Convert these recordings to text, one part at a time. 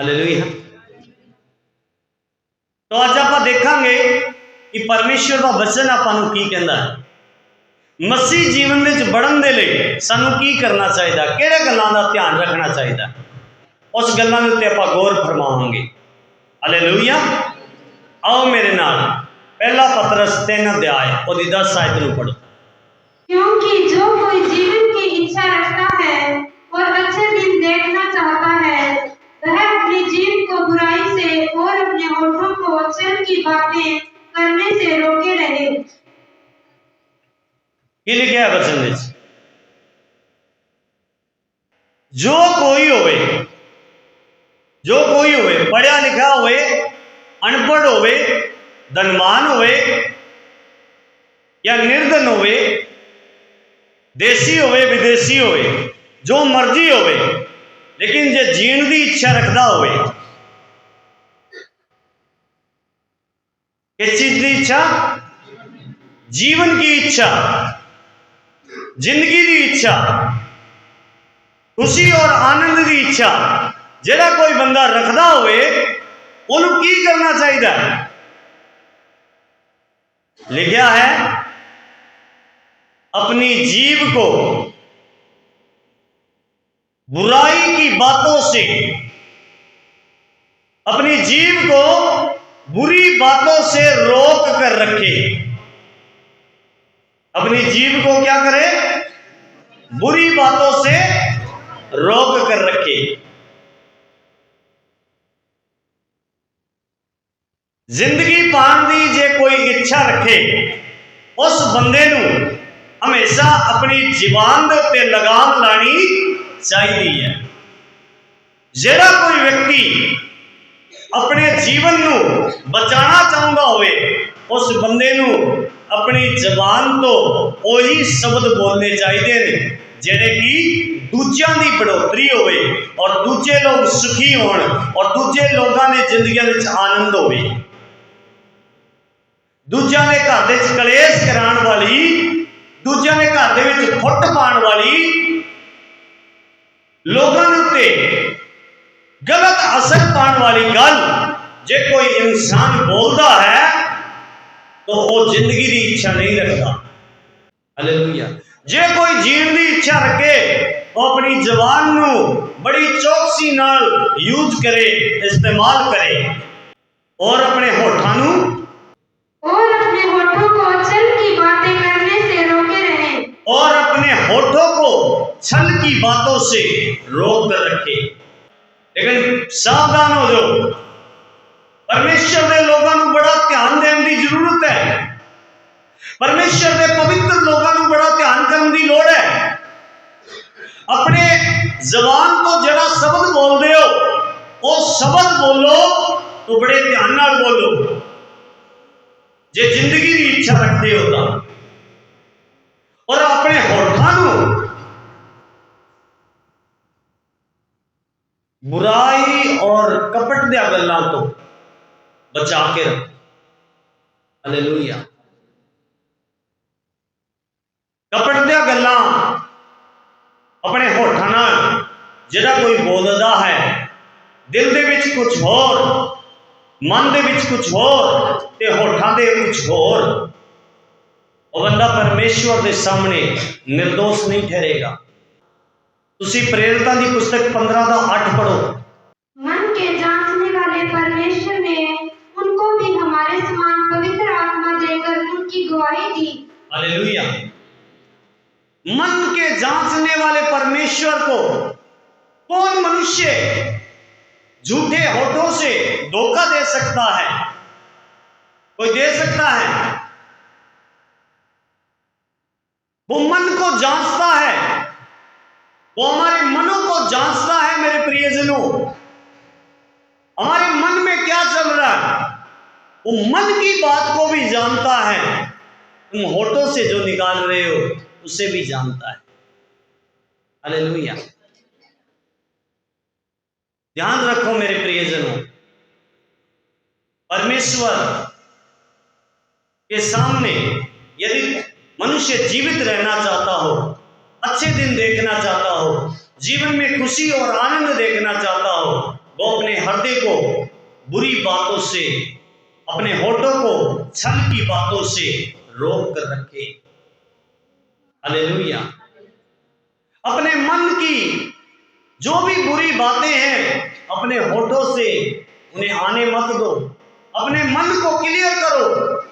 Hallelujah. तो आज आप देखेंगे कि परमेश्वर का वचन आपां की कहता है। मसीह जीवन में बढ़न दे लिए सानू की करना चाहिए, किहड़े गल्लां दा ध्यान रखना चाहिए, उस गल्लां दे उत्ते आपां गौर फरमावांगे। हालेलुया। आओ मेरे नाल पहला पतरस 3 अध्याय और 10 आयत नूं पढ़ो। क्योंकि जो कोई जीवन की इच्छा रखता है और अच्छे दिन देखना चाहता है, वह अपने जीव को बुराई से और अपने होठों को छल की बातें करने से रोके रहे। ये लिखा है वचन में, जो कोई होवे पढ़िया लिखा होवे, अनपढ़ होवे, धनवान होवे या निर्धन होवे, देसी होवे विदेशी होवे, जो मर्जी होवे, लेकिन जे जीण की इच्छा रखता होवे, किस चीज की इच्छा? जीवन की इच्छा, जिंदगी की इच्छा, खुशी और आनंद की इच्छा जेड़ा कोई बंदा रखता होवे, उन्हें की करना चाहिए? लिखा है अपनी जीव को बुराई की बातों से, अपनी जीव को बुरी बातों से रोक कर रखे। अपनी जीव को क्या करे? बुरी बातों से रोक कर रखे। जिंदगी पाने की जे कोई इच्छा रखे, उस बंदे नूं हमेशा अपनी जीवान दे उत्ते लगाम लानी चाहिए है। जेड़ा कोई व्यक्ति अपने जीवन नूं बचाना चाहता होवे, उस बंदे नूं अपनी जबान तो वही शब्द बोलने चाहिए ने जेड़े कि दूजियां दी बढ़ोतरी होवे और दूजे लोग सुखी होण और दूजे लोगां दे जिंदगियां विच आनंद होवे। दूजियां दे घर दे कलेश कराण वाली, दूजियां दे घर दे विच फुट पाण वाली, लोगां दे उत्ते गलत असर पाने वाली गल जे कोई इंसान बोलता है तो वो जिंदगी की इच्छा नहीं रखता। हालेलुया। जे कोई जीण की इच्छा रखे, वो अपनी जबान नू बड़ी चौकसी नाल यूज करे, इस्तेमाल करे और अपने होठां नू और अपने होठों को छल की बातें करने से रोके रहे। और अपने होठों को छल की बातों से रोक कर रखे। लेकिन सावधान हो जाओ, परमेश्वर के लोगों को बड़ा ध्यान देने की जरूरत है। परमेश्वर के पवित्र लोगों को बड़ा ध्यान करने की लोड़ है। अपने जबान तो जरा शब्द बोल दे हो, वो शब्द बोलो तो बड़े ध्यान नाल बोलो जे जिंदगी की इच्छा रखते होता। और अपने होठां नूं बुराई और कपट दिया गल्लां तो बचा के रखो। हालेलुया। कपट दिया गल्लां अपने होठां नाल जेड़ा कोई बोलदा है, दिल दे विच कुछ होर, मन दे विच कुछ होर ते होठां दे कुछ होर, वो बंदा परमेश्वर के सामने निर्दोष नहीं ठहरेगा। तुसी प्रेरितां दी पुस्तक 15:8 पढ़ो। मन के जांचने वाले परमेश्वर ने उनको भी हमारे समान पवित्र आत्मा देकर उनकी गवाही दी। हालेलुया। मन के जांचने वाले परमेश्वर को कौन मनुष्य झूठे होठों से धोखा दे सकता है? कोई दे सकता है? वो मन को जांचता है, वो हमारे मनों को जांचता है। मेरे प्रियजनों, हमारे मन में क्या चल रहा है, वो मन की बात को भी जानता है। तुम होठों से जो निकाल रहे हो उसे भी जानता है। हालेलुया। ध्यान रखो मेरे प्रियजनों, परमेश्वर के सामने यदि मनुष्य जीवित रहना चाहता हो, अच्छे दिन देखना चाहता हो, जीवन में खुशी और आनंद देखना चाहता हो, वो अपने हृदय को बुरी बातों से, अपने होठों को छल की बातों से रोक कर रखे। हालेलुया। अपने मन की जो भी बुरी बातें हैं अपने होठों से उन्हें आने मत दो। अपने मन को क्लियर करो,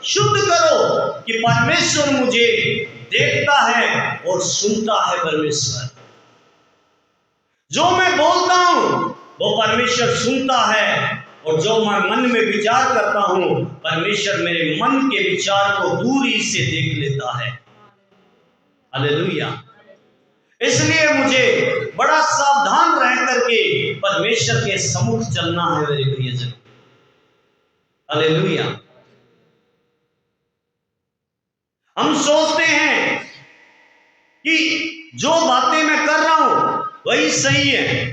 शुद्ध करो कि परमेश्वर मुझे देखता है और सुनता है। परमेश्वर जो मैं बोलता हूं वो परमेश्वर सुनता है, और जो मैं मन में विचार करता हूं परमेश्वर मेरे मन के विचार को दूरी से देख लेता है। हालेलुया। इसलिए मुझे बड़ा सावधान रह करके परमेश्वर के सम्मुख चलना है मेरे प्रियजन। हालेलुया। हम सोचते हैं कि जो बातें मैं कर रहा हूं वही सही है।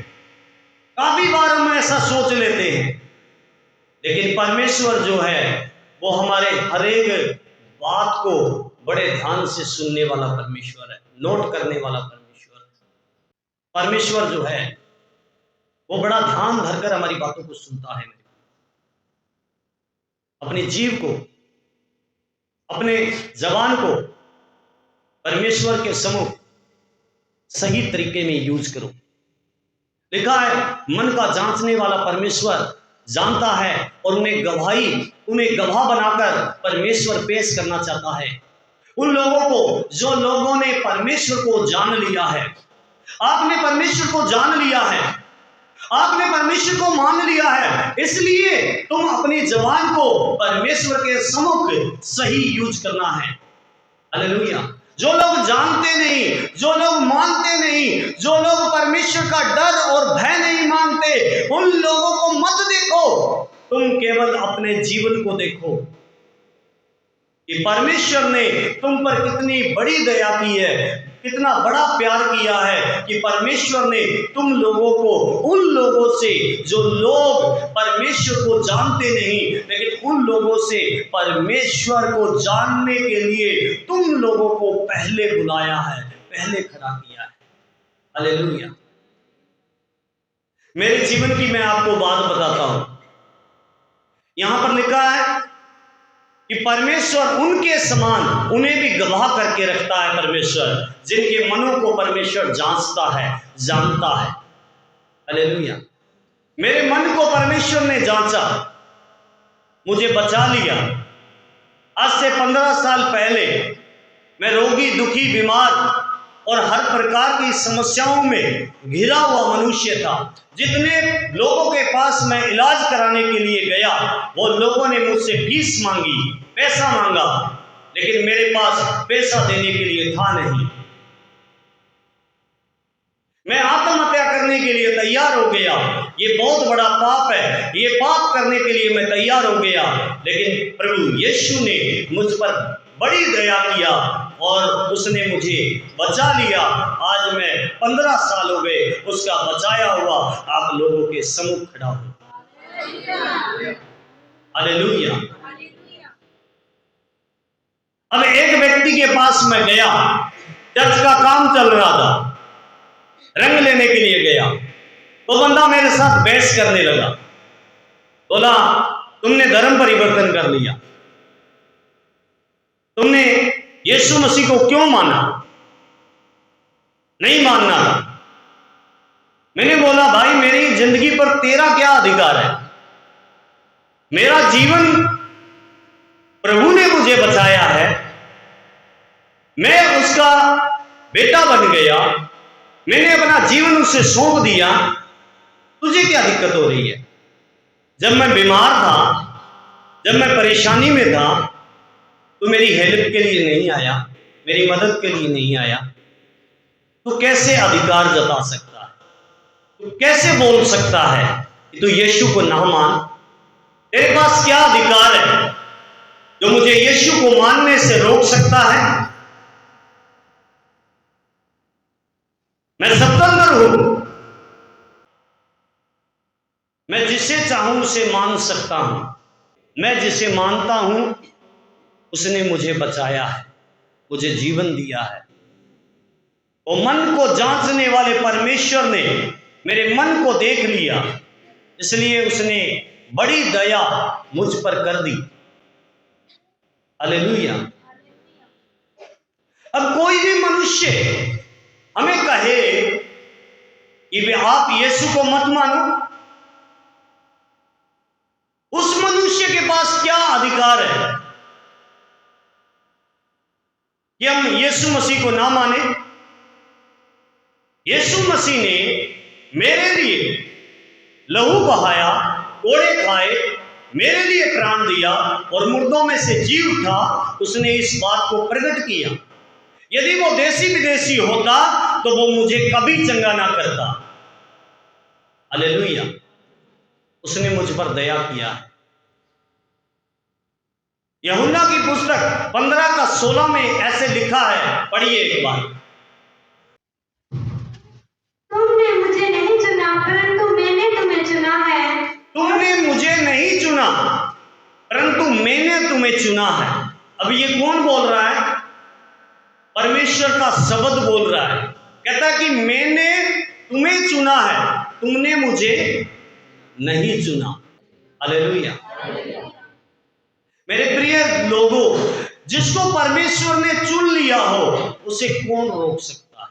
काफी बार हम ऐसा सोच लेते हैं, लेकिन परमेश्वर जो है वो हमारे हर एक बात को बड़े ध्यान से सुनने वाला परमेश्वर है, नोट करने वाला परमेश्वर। परमेश्वर जो है वो बड़ा ध्यान धरकर हमारी बातों को सुनता है। अपने जीव को, अपने जबान को परमेश्वर के सम्मुख सही तरीके में यूज करो। लिखा है मन का जांचने वाला परमेश्वर जानता है और उन्हें गवाह बनाकर परमेश्वर पेश करना चाहता है। उन लोगों को जो लोगों ने परमेश्वर को जान लिया है। आपने परमेश्वर को जान लिया है, आपने परमेश्वर को मान लिया है, इसलिए तुम अपनी जबान को परमेश्वर के सम्मुख सही यूज करना है। हालेलुया। जो लोग जानते नहीं, जो लोग मानते नहीं, जो लोग परमेश्वर का डर और भय नहीं मानते, उन लोगों को मत देखो, तुम केवल अपने जीवन को देखो कि परमेश्वर ने तुम पर कितनी बड़ी दया की है, कितना बड़ा प्यार किया है कि परमेश्वर ने तुम लोगों को उन लोगों से, जो लोग परमेश्वर को जानते नहीं, लेकिन उन लोगों से परमेश्वर को जानने के लिए तुम लोगों को पहले बुलाया है, पहले खड़ा किया है। हालेलुया। मेरे जीवन की मैं आपको बात बताता हूं। यहां पर लिखा है कि परमेश्वर उनके समान उन्हें भी गवाह करके रखता है। परमेश्वर जिनके मनों को परमेश्वर जांचता है, जानता है। हालेलुया। मेरे मन को परमेश्वर ने जांचा, मुझे बचा लिया। आज से 15 साल पहले मैं रोगी, दुखी, बीमार और हर प्रकार की समस्याओं में घिरा हुआ मनुष्य था। जितने लोगों के पास मैं इलाज कराने के लिए गया, वो लोगों ने मुझसे फीस मांगी, पैसा मांगा, लेकिन मेरे पास पैसा देने के लिए था नहीं। मैं आत्महत्या करने के लिए तैयार हो गया। ये बहुत बड़ा पाप है, ये पाप करने के लिए मैं तैयार हो गया, लेकिन प्रभु यीशु ने मुझ पर बड़ी दया किया और उसने मुझे बचा लिया। आज मैं 15 साल हो गए उसका बचाया हुआ आप लोगों के सम्मुख खड़ा हूं। हालेलुया। अब एक व्यक्ति के पास मैं गया, चर्च का काम चल रहा था, रंग लेने के लिए गया। वो बंदा मेरे साथ बहस करने लगा, बोला तुमने धर्म परिवर्तन कर लिया, तुमने यीशु मसीह को क्यों माना, नहीं मानना था। मैंने बोला भाई मेरी जिंदगी पर तेरा क्या अधिकार है? मेरा जीवन प्रभु ने मुझे बचाया है, मैं उसका बेटा बन गया, मैंने अपना जीवन उसे सौंप दिया, तुझे क्या दिक्कत हो रही है? जब मैं बीमार था, जब मैं परेशानी में था, तो मेरी हेल्प के लिए नहीं आया, मेरी मदद के लिए नहीं आया, तो कैसे अधिकार जता सकता है? तो कैसे बोल सकता है कि तू यीशु को ना मान? तेरे पास क्या अधिकार है जो मुझे यीशु को मानने से रोक सकता है? मैं स्वतंत्र हूं, मैं जिसे चाहूं उसे मान सकता हूं, मैं जिसे मानता हूं उसने मुझे बचाया है, मुझे जीवन दिया है। वो मन को जांचने वाले परमेश्वर ने मेरे मन को देख लिया, इसलिए उसने बड़ी दया मुझ पर कर दी। हालेलुया। अब कोई भी मनुष्य हमें कहे कि वे आप यीशु को मत मानो, उस मनुष्य के पास क्या अधिकार है कि हम यीशु मसीह को ना माने? यीशु मसीह ने मेरे लिए लहू बहाया, कोड़े खाए, मेरे लिए प्राण दिया और मुर्दों में से जी उठा। उसने इस बात को प्रकट किया। यदि वो देसी विदेशी होता तो वो मुझे कभी चंगा ना करता। हालेलुया। उसने मुझ पर दया किया है। यूहन्ना की पुस्तक 15:16 में ऐसे लिखा है, पढ़िए एक बार। तुमने मुझे नहीं चुना परंतु मैंने तुम्हें चुना है। तुमने मुझे नहीं चुना परंतु मैंने तुम्हें चुना है। अब ये कौन बोल रहा है? परमेश्वर का शब्द बोल रहा है। कहता है कि मैंने तुम्हें चुना है, तुमने मुझे नहीं चुना। हालेलुया। मेरे प्रिय लोगों, जिसको परमेश्वर ने चुन लिया हो उसे कौन रोक सकता है?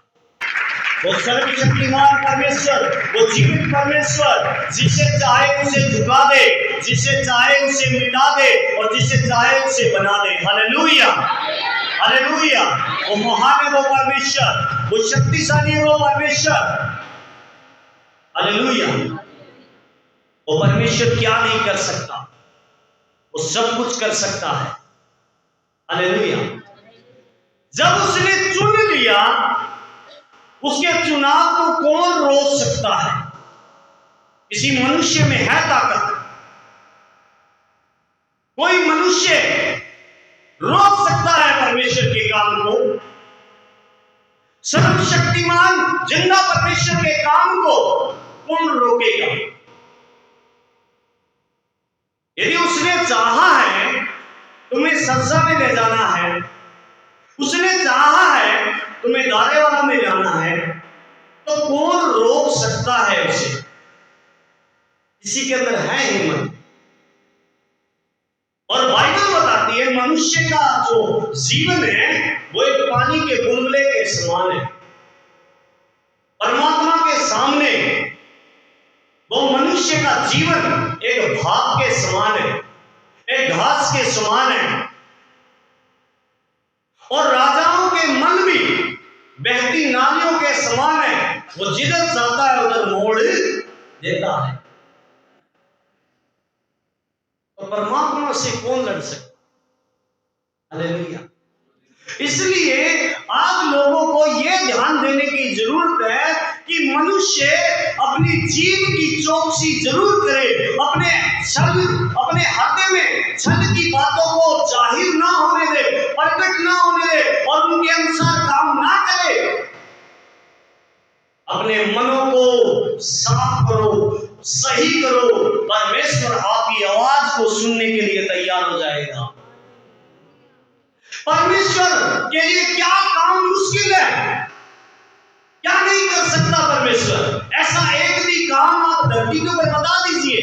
वो सर्वशक्तिमान परमेश्वर, वो जीवित परमेश्वर, जिसे चाहे उसे झुका दे, जिसे चाहे उसे मिटा दे और जिसे चाहे उसे बना दे। Hallelujah, hallelujah. वो महान है वो परमेश्वर, वो शक्तिशाली है वो परमेश्वर। हालेलुया। वो परमेश्वर क्या नहीं कर सकता? वो सब कुछ कर सकता है। हालेलुया। जब उसने चुन लिया, उसके चुनाव को कौन रोक सकता है? किसी मनुष्य में है ताकत? कोई मनुष्य रोक सकता है परमेश्वर के काम को? सर्वशक्तिमान जिंदा परमेश्वर के काम को कौन रोकेगा? यदि उसने चाहा है तुम्हें सजा में ले जाना है, उसने चाहा है तुम्हें दारेवाला में जाना है, तो कौन रोक सकता है उसे? किसी के अंदर है हिम्मत? और बाइबल बताती है मनुष्य का जो जीवन है वो एक पानी के बुलबुले के समान है। परमात्मा के सामने वो मनुष्य का जीवन एक भाप के समान है, एक घास के समान है। और राजाओं के मन भी बहती नालियों के समान है। वो जिधर जाता है उधर मोड़ देता है। तो परमात्मा से कौन लड़ सकता? हालेलुया। इसलिए आप लोगों को यह ध्यान देने की जरूरत है कि मनुष्य अपनी जीव की चौकसी जरूर करे, अपने हृदय में छल की बातों को जाहिर ना होने दे, प्रकट ना होने दे और उनके अनुसार काम ना करे। अपने मनों को साफ करो, सही करो। परमेश्वर आपकी आवाज को सुनने के लिए तैयार हो जाएगा। परमेश्वर के लिए क्या काम मुश्किल है? क्या नहीं कर सकता परमेश्वर? ऐसा एक भी काम आप धरती के ऊपर बता दीजिए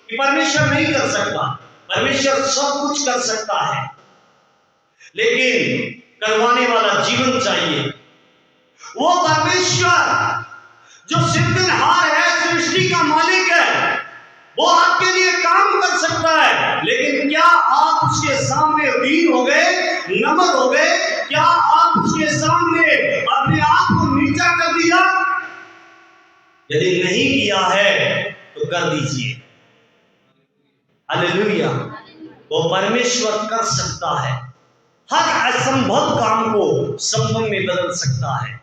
कि परमेश्वर नहीं कर सकता। परमेश्वर सब कुछ कर सकता है, लेकिन करवाने वाला जीवन चाहिए। वो परमेश्वर जो सिद्धिहार है, सृष्टि का मालिक है, वो आपके लिए काम कर सकता है। लेकिन क्या आप उसके सामने दीन हो गए, नम्र हो गए? क्या आप उसके सामने अपने आप को नीचा कर दिया? यदि नहीं किया है तो कर दीजिए। हालेलुया। वो परमेश्वर कर सकता है, हर असंभव काम को संभव में बदल सकता है।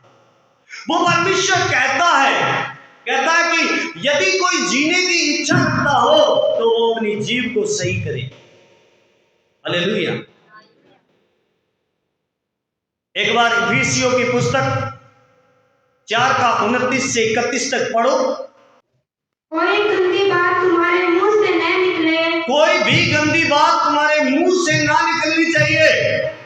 वो परमेश्वर कहता है कि यदि कोई जीने की इच्छा रखता हो तो वो अपनी जीव को सही करे। हालेलुया। एक बार इफिसियों की पुस्तक 4:29 से 31 तक पढ़ो। कोई गंदी बात तुम्हारे मुंह से न निकले, कोई भी गंदी बात तुम्हारे मुंह से ना निकलनी चाहिए,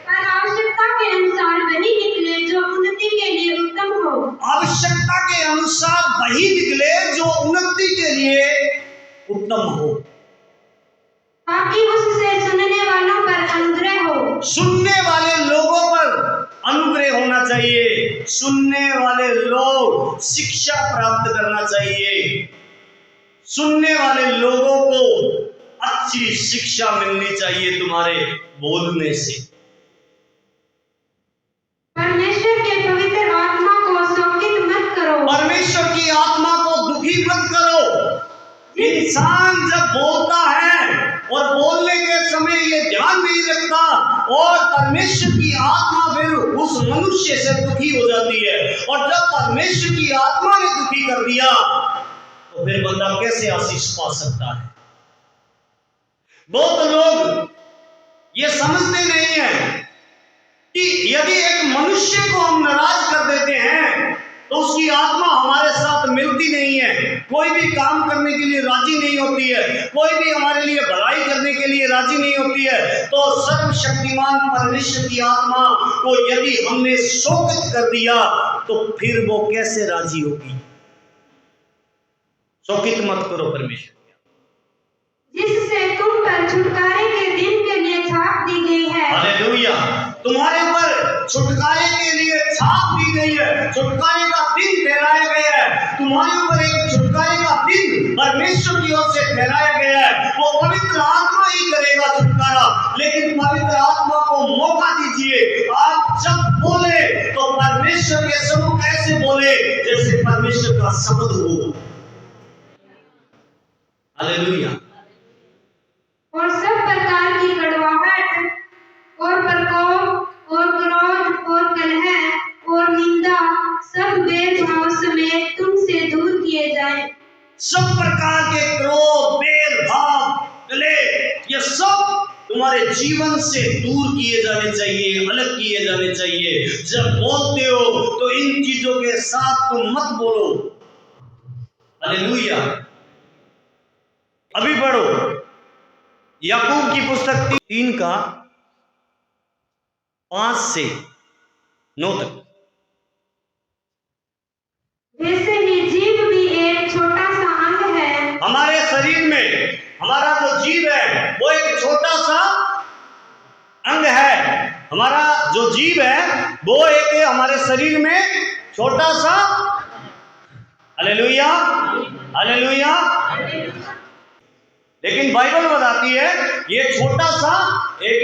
पर आवश्यकता के अनुसार वही निकले जो उन्नति के लिए उत्तम हो। आवश्यकता के अनुसार वही निकले जो उन्नति के लिए चाहिए, सुनने वाले लोग शिक्षा प्राप्त करना चाहिए, सुनने वाले लोगों को अच्छी शिक्षा मिलनी चाहिए तुम्हारे बोलने से। परमेश्वर के पवित्र आत्मा को शोकित मत करो। परमेश्वर की आत्मा को दुखी मत करो। इंसान जब बोलता है और बोलने के समय ये ध्यान नहीं रखता और परमेश्वर की आत्मा फिर उस मनुष्य से दुखी हो जाती है, और जब परमेश्वर की आत्मा ने दुखी कर दिया तो फिर बंदा कैसे आशीष पा सकता है। बहुत लोग ये समझते नहीं है कि यदि एक मनुष्य को हम नाराज कर देते हैं तो उसकी आत्मा हमारे साथ मिलती नहीं है, कोई भी काम करने के लिए राजी नहीं होती है, कोई भी हमारे लिए भलाई करने के लिए राजी नहीं होती है। तो सर्वशक्तिमान परमेश्वर की आत्मा को यदि हमने शोकित कर दिया तो फिर वो कैसे राजी होगी। शोकित मत करो परमेश्वर, जिससे तुम पर छुटकारे के दिन के लिए छाप दी गई है। हालेलुया, तुम्हारे पर छुटकारे के लिए छाप दी गई है, छुटकारे का दिन ठहराया गया है। तुम्हारे ऊपर एक छुटकारे का दिन परमेश्वर की ओर से ठहराया गया है। वो पवित्र आत्मा ही करेगा छुटकारा, लेकिन पवित्र आत्मा को मौका दीजिए। आप जब बोले तो परमेश्वर के सम्मुख ऐसे बोले जैसे परमेश्वर का शब्द हो। हालेलुया। और सब प्रकार की कड़वाहट और प्रकोप और क्रोध और कलह और निंदा सब भेदभाव समेत तुमसे दूर किए जाएं। सब प्रकार के क्रोध, भेदभाव, कलह, ये सब तुम्हारे जीवन से दूर किए जाने चाहिए, अलग किए जाने चाहिए। जब बोलते हो तो इन चीजों के साथ तुम मत बोलो। हालेलुया। अभी पढ़ो याकूब की पुस्तक 3 का 5 से 9 तक। वैसे ही जीभ भी एक छोटा सा अंग है। हमारे शरीर में हमारा जो जीव है वो एक छोटा सा अंग है। हमारा जो जीव है वो एक हमारे शरीर में छोटा सा, हालेलुया हालेलुया, लेकिन बाइबल बताती है ये छोटा सा एक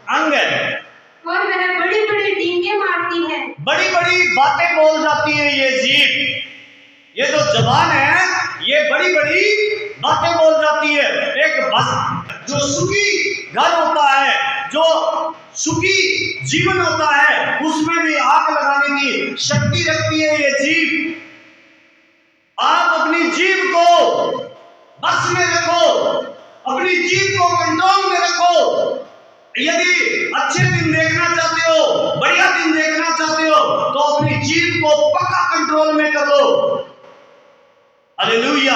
अंग है और वह बड़ी बड़ी डींगे मारती है। बड़ी बड़ी बातें बोल जाती है ये जीभ। ये जो जबान है ये बड़ी बड़ी बातें बोल जाती है। एक जो सुखी घर होता है, जो सुखी जीवन होता है, उसमें भी आग लगाने की शक्ति रखती है ये जीभ। आप अपनी जीभ को बस में रखो, अपनी जीभ को कंट्रोल में रखो। यदि अच्छे दिन देखना चाहते हो, बढ़िया दिन देखना चाहते हो तो अपनी जीभ को पक्का कंट्रोल में करो। Hallelujah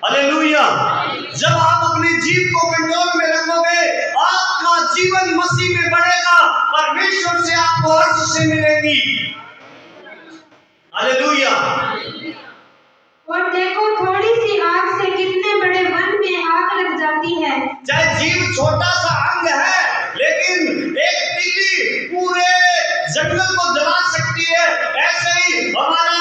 hallelujah. जब आप अपनी जीभ को कंट्रोल में रखोगे आपका जीवन मसीह में बढ़ेगा, परमेश्वर से आपको आशीष मिलेगी। हालेलुया। और देखो थोड़ी सी आग से कितने बड़े वन में आग लग जाती है। चाहे जीव छोटा सा अंग है लेकिन एक तीली पूरे जंगल को जला सकती है। ऐसे ही हमारा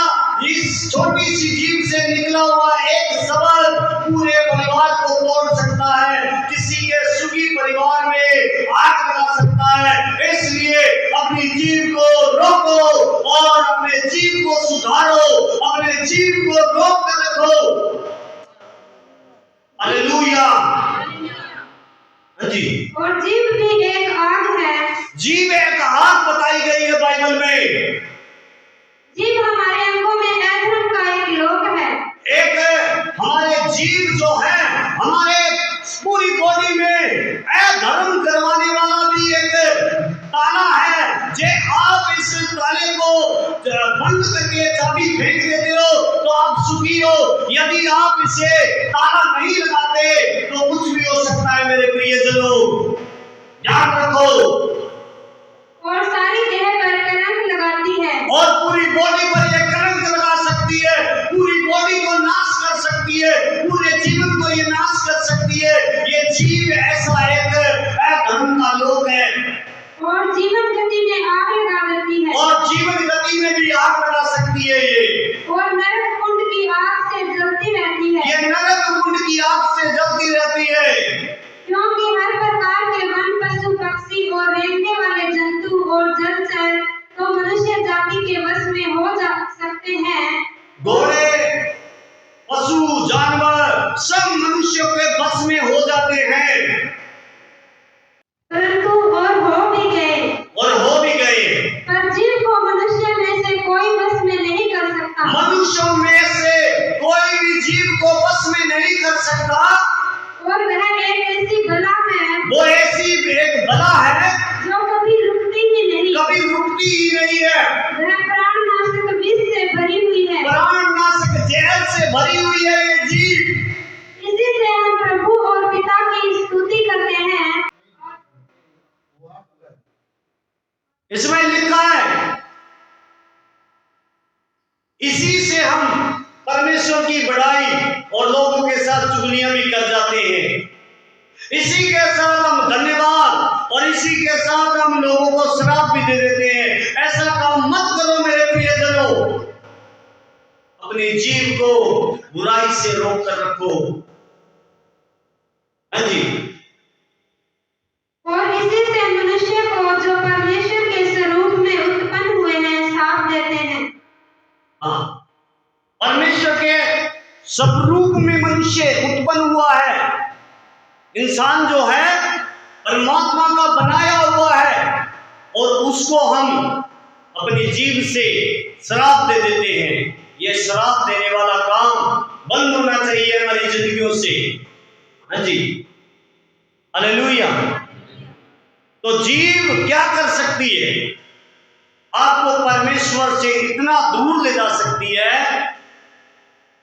इस छोटी सी जीव से निकला हुआ एक शब्द पूरे परिवार को तोड़ सकता है, किसी के सुखी परिवार में आग लगा सकता है। इसलिए अपनी जीव को रोको और अपने जीव को सुधारो, अपने जीव को रोक कर रखो। हालेलुया जी। और जीभ भी एक आग है। जीव एक आग बताई गई है बाइबल में। जीभ हमारे अंगों में अधर्म का एक लोक है। एक हमारे जीव जो है हमारे पूरी बॉडी में अधर्म करवाने वाला भी एक ताला है। जे आप इस ताले को बंद करके चाबी फेंक देते हो तो आप सुखी हो। यदि आप इसे ताला नहीं लगाते तो कुछ भी हो सकता है मेरे प्रियजनों, ध्यान रखो। और सारी देह पर कलंक लगाती है। और पूरी बॉडी पर ये कलंक लगा सकती है, पूरी बॉडी को नाश कर सकती है, पूरे जीवन को ये नाश कर सकती है। ये जीव ऐसा एक अधर्म का लोक है और जीवन गति में आग लगा देती है। रुकी ही नहीं है, वह प्राणनाशक विष से भरी हुई है। प्राणनाशक जहर से भरी हुई है ये जीभ। इसी से हम प्रभु और पिता की स्तुति करते हैं। इसमें लिखा है, इसी से हम परमेश्वर की बड़ाई और लोगों के साथ चुगलियां भी कर जाते हैं। इसी के साथ हम धन्यवाद और इसी के साथ हम लोगों को श्राप भी दे देते हैं। ऐसा काम मत करो मेरे प्रियजनों। अपनी जीभ को बुराई से रोक कर रखो। हाँ जी। और इसी से मनुष्य को जो परमेश्वर के स्वरूप में उत्पन्न हुए हैं साथ देते हैं। हाँ, परमेश्वर के स्वरूप में मनुष्य उत्पन्न हुआ है। इंसान जो है परमात्मा का बनाया हुआ है और उसको हम अपनी जीभ से श्राप दे देते हैं। यह श्राप देने वाला काम बंद होना चाहिए हमारी जिंदगियों से। हाँ जी, हालेलुया। तो जीभ क्या कर सकती है? आपको परमेश्वर से इतना दूर ले जा सकती है,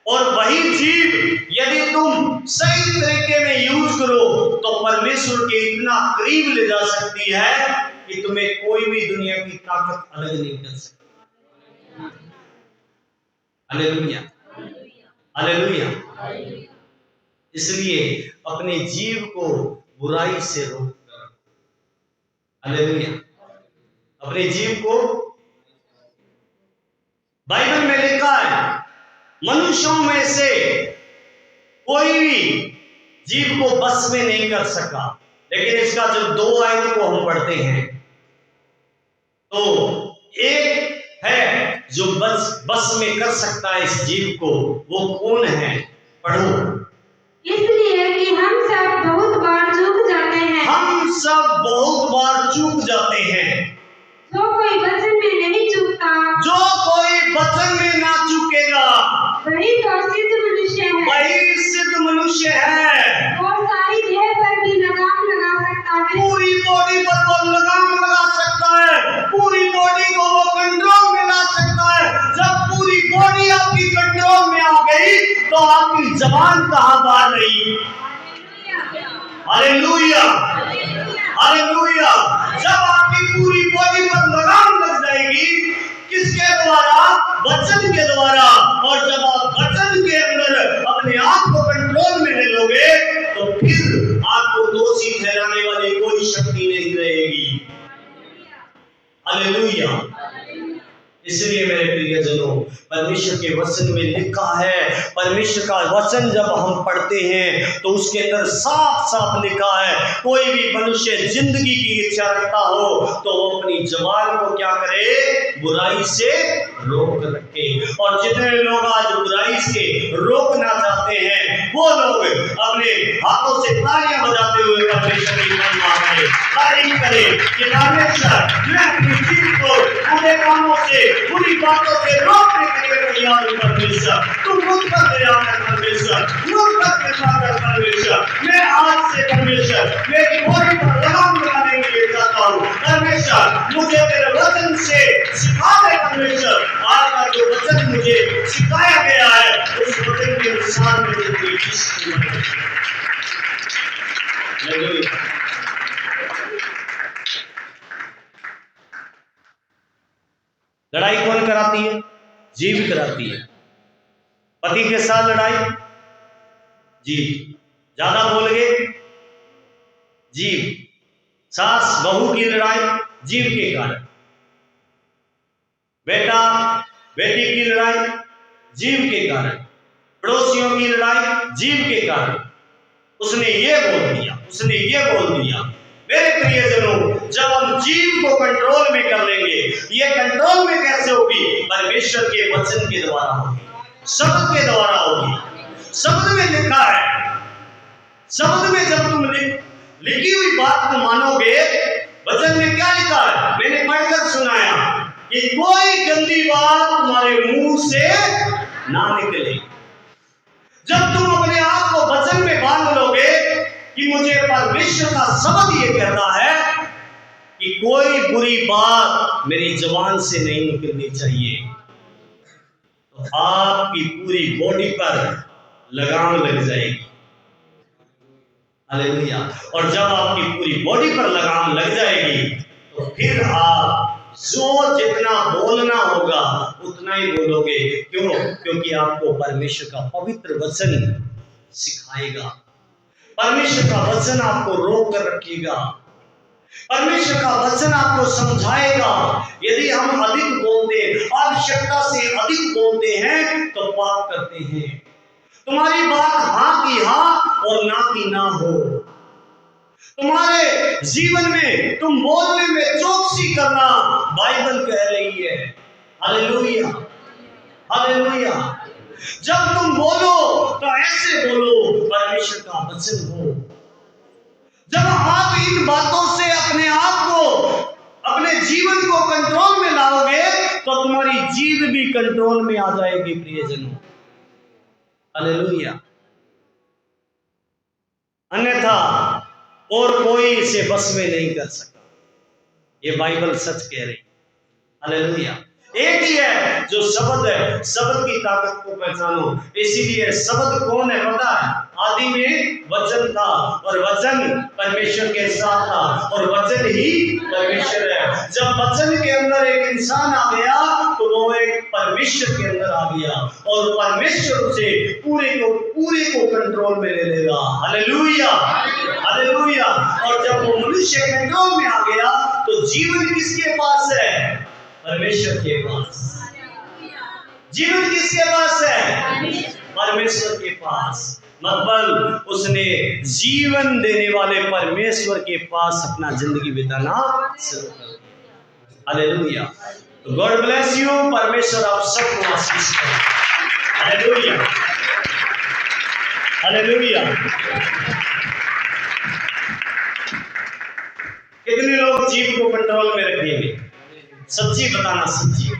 और वही जीभ यदि तुम सही तरीके में यूज करो तो परमेश्वर के इतना करीब ले जा सकती है कि तुम्हें कोई भी दुनिया की ताकत अलग नहीं कर सकती। Hallelujah, hallelujah. इसलिए अपने जीव को बुराई से रोक कर, हालेलुया, अपने जीव को। बाइबल में लिखा है, मनुष्यों में से कोई भी जीव को बस में नहीं कर सका। लेकिन इसका जो 2 आयत को हम पढ़ते हैं तो एक है जो बस में कर सकता है इस जीव को, वो कौन है? पढ़ो। इसलिए कि हम सब बहुत बार चूक जाते हैं। हम सब बहुत बार चूक जाते हैं। जो कोई वचन में नहीं चूकता, जो कोई वचन में ना चूकेगा, वही तो सिद्ध मनुष्य है। वही सिद्ध मनुष्य है। और सारी देह पर भी लगाम लगा सकता है। पूरी बॉडी पर वो लगाम लगा सकता है। पूरी बॉडी को वो कंट्रोल में ला सकता है। जब पूरी बॉडी आपकी कंट्रोल में आ गई तो आपकी जबान कहाँ बाहर रही? Hallelujah, hallelujah. जब आपकी पूरी बॉडी पर लगाम लग जाएगी, किसके द्वारा? वचन के द्वारा। और जब आप वचन के अंदर अपने आप को कंट्रोल में ले लोगे तो फिर आपको दोषी ठहराने वाली कोई शक्ति नहीं रहेगी। हालेलुया। इसलिए मेरे प्रियजनों, परमेश्वर के वचन में लिखा है, परमेश्वर का वचन जब हम पढ़ते हैं तो उसके अंदर साफ साफ लिखा है, कोई भी मनुष्य जिंदगी की इच्छा रखता हो तो वो अपनी जबान को क्या करे? बुराई से रोक रखे। और जितने लोग आज बुराई से रोकना चाहते हैं वो लोग अपने हाथों से तालियां बजाते हुए परमेश्वर की महिमा करें, तारीफ करें कि परमेश्वर, मैं अपनी जीभ को बुरे कामों से, बुरी बातों से रोकने के लिए तैयार हूं। परमेश्वर, तू मुझ पर दया कर परमेश्वर, मुझ पर कृपा कर परमेश्वर। मैं आज से परमेश्वर मेरी बॉडी पर लगाम लगाने के लिए चाहता हूं। परमेश्वर, मुझे तेरे वचन से सिखा दे परमेश्वर। आज का जो वचन मुझे सिखाया गया है उस वचन के अनुसार मैं जिंदगी जी सकूं। लड़ाई कौन कराती है? जीभ कराती है। पति के साथ लड़ाई, जीभ। ज्यादा बोल गए, जीभ। सास बहू की लड़ाई, जीभ के कारण। बेटा बेटी की लड़ाई, जीभ के कारण। पड़ोसियों की लड़ाई, जीभ के कारण। उसने ये बोल दिया, उसने ये बोल दिया। मेरे प्रियजनों, जब हम जीभ को कंट्रोल में कर लेंगे, ये कंट्रोल में कैसे होगी? परमेश्वर के वचन के द्वारा होगी, शब्द के द्वारा होगी। शब्द में लिखा है, शब्द में जब तुम लिखी हुई बात को मानोगे, वचन में क्या लिखा है? मैंने पढ़कर सुनाया कि कोई गंदी बात तुम्हारे मुंह से ना निकले। जब तुम अपने आप को वचन में बांध लोगे कि मुझे परमेश्वर का शब्द ये कहता है कि कोई बुरी बात मेरी जुबान से नहीं निकलनी चाहिए, तो आपकी पूरी बॉडी पर लगाम लग जाएगी। हालेलुया। और जब आपकी पूरी बॉडी पर लगाम लग जाएगी तो फिर आप जो जितना बोलना होगा उतना ही बोलोगे। क्यों? क्योंकि आपको परमेश्वर का पवित्र वचन सिखाएगा, परमेश्वर का वचन आपको रोक कर रखेगा, परमेश्वर का वचन आपको समझाएगा। यदि हम अधिक बोलते, आवश्यकता से अधिक बोलते हैं तो पाप करते हैं। तुम्हारी बात हाँ की हाँ और ना की ना हो। तुम्हारे जीवन में तुम बोलने में चौकसी करना बाइबल कह रही है। Hallelujah, hallelujah. जब तुम बोलो तो ऐसे बोलो परमेश्वर का वचन हो। जब आप इन बातों से अपने आप को, अपने जीवन को कंट्रोल में लाओगे तो तुम्हारी जीव भी कंट्रोल में आ जाएगी प्रियजनों। हालेलुया। अन्यथा और कोई इसे बस में नहीं कर सकता। ये बाइबल सच कह रही। हालेलुया। एक ही है जो शब्द है, शब्द की ताकत को पहचानो। इसीलिए शब्द कौन है पता है? आदि में वचन था और वचन परमेश्वर के साथ था और वचन ही परमेश्वर है। जब वचन के अंदर एक इंसान आ गया तो वो एक परमेश्वर के अंदर आ गया और परमेश्वर उसे पूरे को कंट्रोल में ले लेगा। Hallelujah, hallelujah. और जब वो मनुष्य कंट्रोल में आ गया तो जीवन किसके पास है? परमेश्वर के पास। जीवन किसके पास है? परमेश्वर के पास। मतलब उसने जीवन देने वाले परमेश्वर के पास अपना जिंदगी बिताना शुरू कर दिया। हालेलुया। तो गॉड ब्लेस यू। परमेश्वर आप सबको आशीष करे। Hallelujah, hallelujah. कितने लोग जीव को कंट्रोल में रखेंगे? सच्ची बताना, सच्ची।